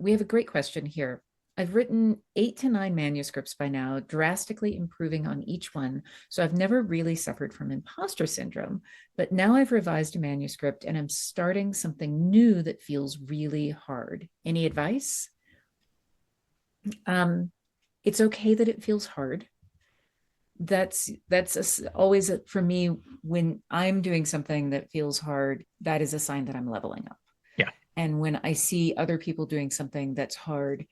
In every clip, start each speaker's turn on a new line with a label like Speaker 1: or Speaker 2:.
Speaker 1: we have a great question here. I've written 8 to 9 manuscripts by now, drastically improving on each one. So I've never really suffered from imposter syndrome. But now I've revised a manuscript and I'm starting something new that feels really hard. Any advice? Um, it's okay that it feels hard. Always for me when I'm doing something that feels hard, that is a sign that I'm leveling up.
Speaker 2: Yeah.
Speaker 1: And when I see other people doing something that's hard,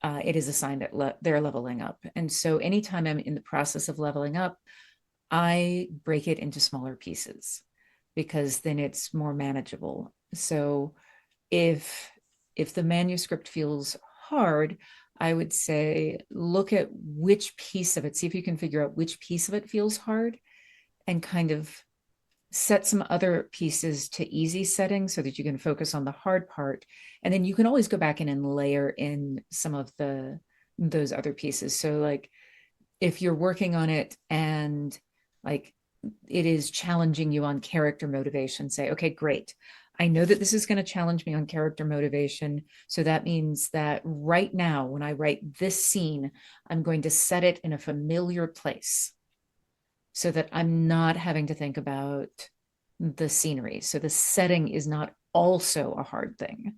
Speaker 1: it is a sign that they're leveling up. And so anytime I'm in the process of leveling up, I break it into smaller pieces because then it's more manageable. So if if the manuscript feels hard, I would say look at which piece of it, see if you can figure out which piece of it feels hard and kind of set some other pieces to easy settings so that you can focus on the hard part. And then you can always go back in and layer in some of the those other pieces. So like if you're working on it and like it is challenging you on character motivation, say, okay, great. I know that this is going to challenge me on character motivation. So that means that right now, when I write this scene, I'm going to set it in a familiar place so that I'm not having to think about the scenery. So the setting is not also a hard thing.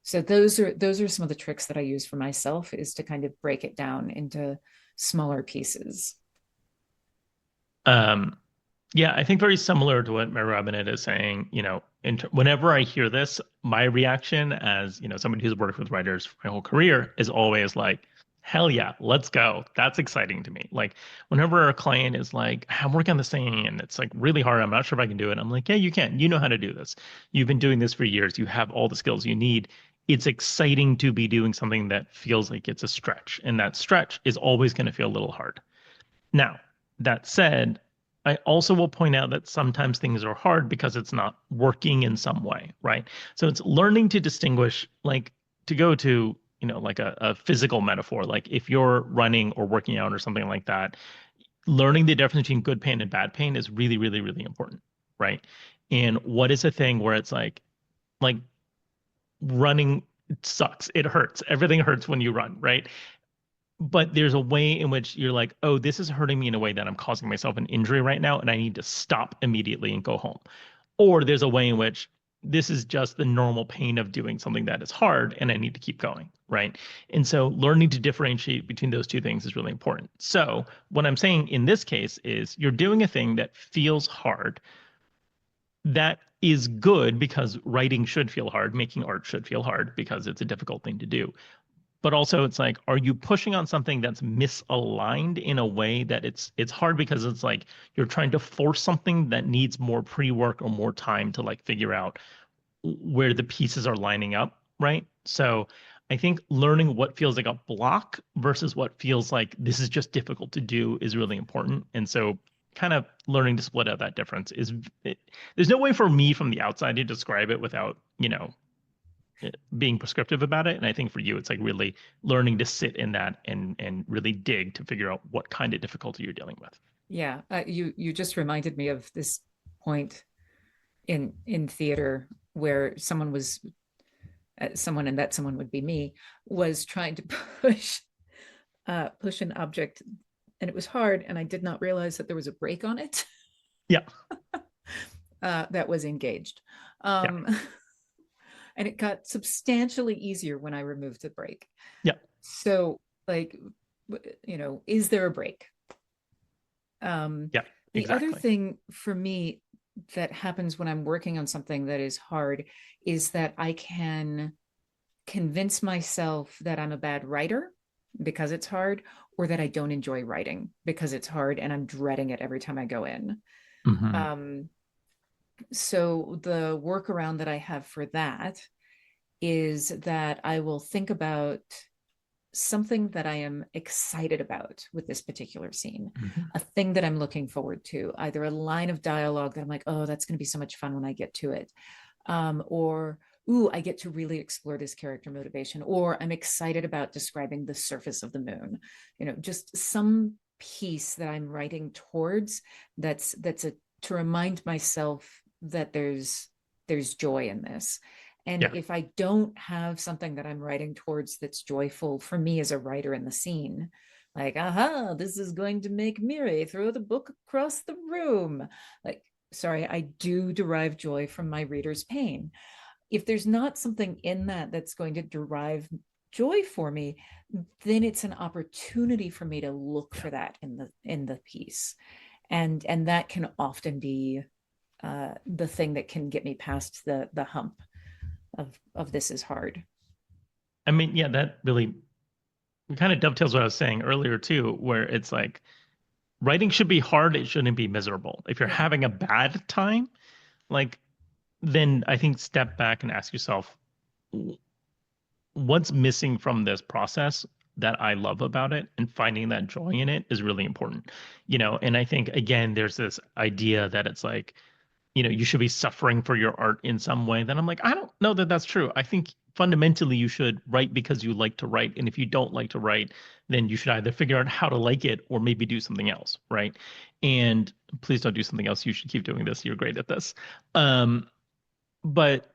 Speaker 1: So those are some of the tricks that I use for myself is to kind of break it down into smaller pieces.
Speaker 2: Um, yeah, I think very similar to what Mary Robinette is saying. Whenever I hear this, my reaction as, somebody who's worked with writers for my whole career is always like, hell yeah, let's go. That's exciting to me. Like whenever a client is like, I'm working on this thing and it's like really hard, I'm not sure if I can do it. I'm like, yeah, you can. You know how to do this. You've been doing this for years. You have all the skills you need. It's exciting to be doing something that feels like it's a stretch, and that stretch is always going to feel a little hard. Now, that said, I also will point out that sometimes things are hard because it's not working in some way, right? So it's learning to distinguish, like to go to, like a physical metaphor, like if you're running or working out or something like that, learning the difference between good pain and bad pain is really, really, really important, right? And what is a thing where it's like running sucks. It hurts. Everything hurts when you run, right? But there's a way in which you're like, oh, this is hurting me in a way that I'm causing myself an injury right now, and I need to stop immediately and go home. Or there's a way in which this is just the normal pain of doing something that is hard, and I need to keep going, right? And so learning to differentiate between those two things is really important. So what I'm saying in this case is you're doing a thing that feels hard. That is good because writing should feel hard, making art should feel hard because it's a difficult thing to do, but also it's like, are you pushing on something that's misaligned in a way that it's hard because it's like you're trying to force something that needs more pre-work or more time to like figure out where the pieces are lining up, right? So I think learning what feels like a block versus what feels like this is just difficult to do is really important. And so kind of learning to split out that difference there's no way for me from the outside to describe it without, being prescriptive about it. And I think for you, it's like really learning to sit in that and really dig to figure out what kind of difficulty you're dealing with.
Speaker 1: Yeah, you just reminded me of this point in theater where someone, and that someone would be me, was trying to push push an object, and it was hard, and I did not realize that there was a brake on it
Speaker 2: Yeah,
Speaker 1: that was engaged.
Speaker 2: yeah,
Speaker 1: Um, and it got substantially easier when I removed the brake.
Speaker 2: yeah,
Speaker 1: So, like, is there a brake?
Speaker 2: yeah,
Speaker 1: The other
Speaker 2: exactly.
Speaker 1: thing for me that happens when I'm working on something that is hard is that I can convince myself that I'm a bad writer because it's hard, or that I don't enjoy writing because it's hard and I'm dreading it every time I go in.
Speaker 2: Hmm.
Speaker 1: Um, so the workaround that I have for that is that I will think about something that I am excited about with this particular scene,
Speaker 2: Hmm.
Speaker 1: a thing that I'm looking forward to, either a line of dialogue that I'm like, oh, that's going to be so much fun when I get to it, or ooh, I get to really explore this character motivation, or I'm excited about describing the surface of the moon. Just some piece that I'm writing towards that's a to remind myself that there's joy in this. And
Speaker 2: Yeah.
Speaker 1: if I don't have something that I'm writing towards that's joyful for me as a writer in the scene, like, aha, this is going to make Miri throw the book across the room. Like, sorry, I do derive joy from my reader's pain. If there's not something in that that's going to derive joy for me, then it's an opportunity for me to look
Speaker 2: Yeah.
Speaker 1: for that in the piece. And that can often be the thing that can get me past the hump of this is hard.
Speaker 2: I mean, yeah, that really kind of dovetails what I was saying earlier too, where it's like writing should be hard, it shouldn't be miserable. If you're
Speaker 1: Yeah.
Speaker 2: having a bad time, like then I think step back and ask yourself, what's missing from this process that I love about it, and finding that joy in it is really important. And I think again, there's this idea that it's like, you should be suffering for your art in some way. Then I'm like, I don't know that that's true. I think fundamentally you should write because you like to write. And if you don't like to write, then you should either figure out how to like it or maybe do something else, right? And please don't do something else. You should keep doing this. You're great at this. But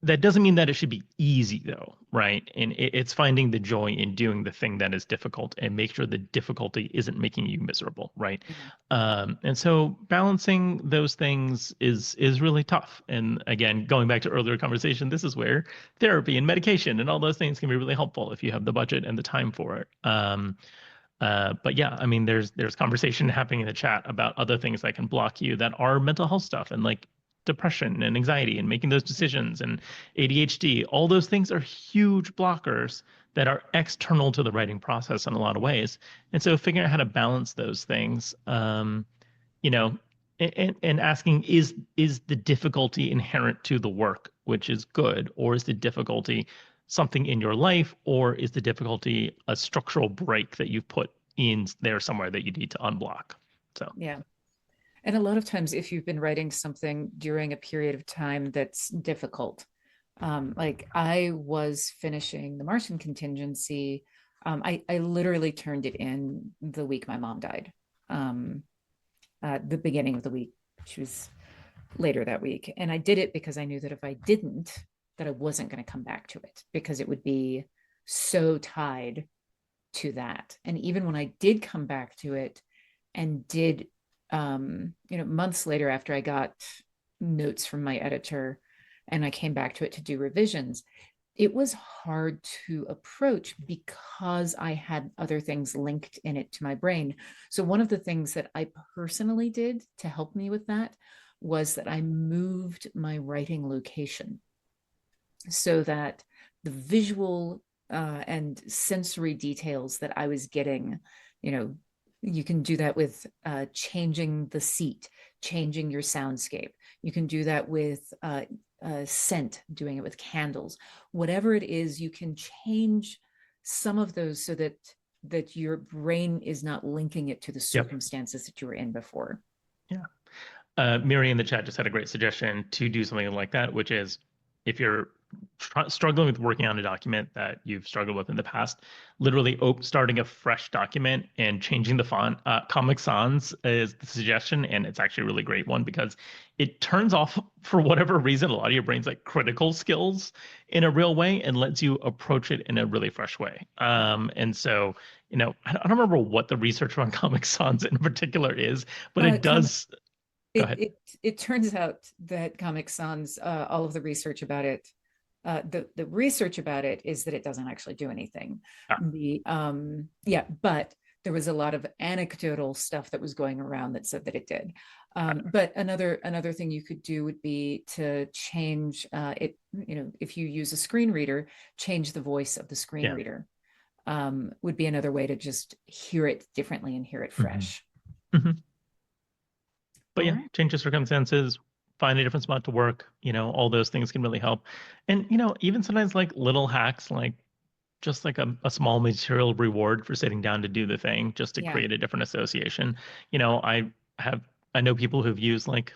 Speaker 2: that doesn't mean that it should be easy though, right? And it's finding the joy in doing the thing that is difficult and make sure the difficulty isn't making you miserable, right?
Speaker 1: Mhm.
Speaker 2: And so balancing those things is really tough. And again, going back to earlier conversation, this is where therapy and medication and all those things can be really helpful if you have the budget and the time for it. But yeah, I mean, there's conversation happening in the chat about other things that can block you that are mental health stuff and like depression and anxiety and making those decisions and ADHD. All those things are huge blockers that are external to the writing process in a lot of ways. And so figuring out how to balance those things, you know, and asking is the difficulty inherent to the work, which is good, or is the difficulty something in your life, or is the difficulty a structural break that you've put in there somewhere that you need to unblock? So
Speaker 1: Yeah. And a lot of times, if you've been writing something during a period of time that's difficult, like I was finishing the Martian contingency. I literally turned it in the week my mom died. Um, the beginning of the week. She was later that week. And I did it because I knew that if I didn't, that I wasn't going to come back to it because it would be so tied to that. And even when I did come back to it and did, months later after I got notes from my editor and I came back to it to do revisions, it was hard to approach because I had other things linked in it to my brain. So, one of the things that I personally did to help me with that was that I moved my writing location so that the visual and sensory details that I was getting, you know, you can do that with changing the seat, changing your soundscape. You can do that with scent, doing it with candles. Whatever it is, you can change some of those so that your brain is not linking it to the
Speaker 2: yep.
Speaker 1: circumstances that you were in before.
Speaker 2: Yeah. Mary in the chat just had a great suggestion to do something like that, which is if you're struggling with working on a document that you've struggled with in the past, literally starting a fresh document and changing the font. Comic Sans is the suggestion, and it's actually a really great one because it turns off, for whatever reason, a lot of your brain's like critical skills in a real way and lets you approach it in a really fresh way. And so, I don't remember what the research on Comic Sans in particular is, but it
Speaker 1: Com-
Speaker 2: does. Go
Speaker 1: it,
Speaker 2: ahead.
Speaker 1: it turns out that Comic Sans, all of the research about it, the research about it is that it doesn't actually do anything.
Speaker 2: Ah,
Speaker 1: But there was a lot of anecdotal stuff that was going around that said that it did.
Speaker 2: got
Speaker 1: But another thing you could do would be to change it. If you use a screen reader, change the voice of the screen
Speaker 2: yeah.
Speaker 1: reader. Would be another way to just hear it differently and hear it
Speaker 2: hmm
Speaker 1: fresh.
Speaker 2: hmm But
Speaker 1: All
Speaker 2: yeah,
Speaker 1: right.
Speaker 2: change your circumstances, find a different spot to work, all those things can really help. And, even sometimes like little hacks, like just like a small material reward for sitting down to do the thing, just to
Speaker 1: Yeah.
Speaker 2: create a different association. I have, I know people who've used like,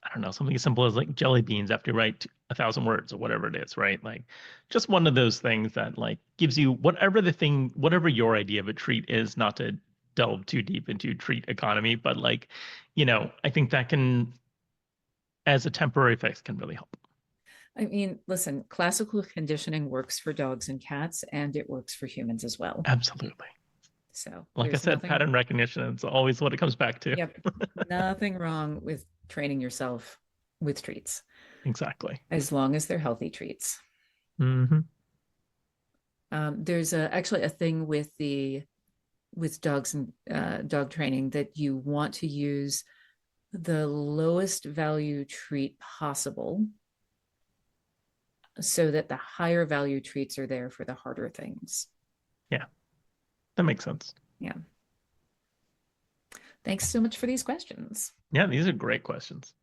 Speaker 2: I don't know, something as simple as like jelly beans after you write 1,000 words or whatever it is, right? Like just one of those things that like gives you whatever your idea of a treat is, not to delve too deep into treat economy, but like, I think that can, as a temporary fix, can really help.
Speaker 1: I mean, listen, classical conditioning works for dogs and cats, and it works for humans as well.
Speaker 2: Absolutely.
Speaker 1: So
Speaker 2: Like I
Speaker 1: there's
Speaker 2: said,
Speaker 1: nothing,
Speaker 2: pattern recognition is always what it comes back to.
Speaker 1: yep, nothing wrong with training yourself with treats,
Speaker 2: Exactly.
Speaker 1: as long as they're healthy treats.
Speaker 2: Hmm.
Speaker 1: There's actually a thing with dogs and dog training that you want to use the lowest value treat possible so that the higher value treats are there for the harder things.
Speaker 2: Yeah, that makes sense.
Speaker 1: Yeah. Thanks so much for these questions.
Speaker 2: Yeah, these are great questions.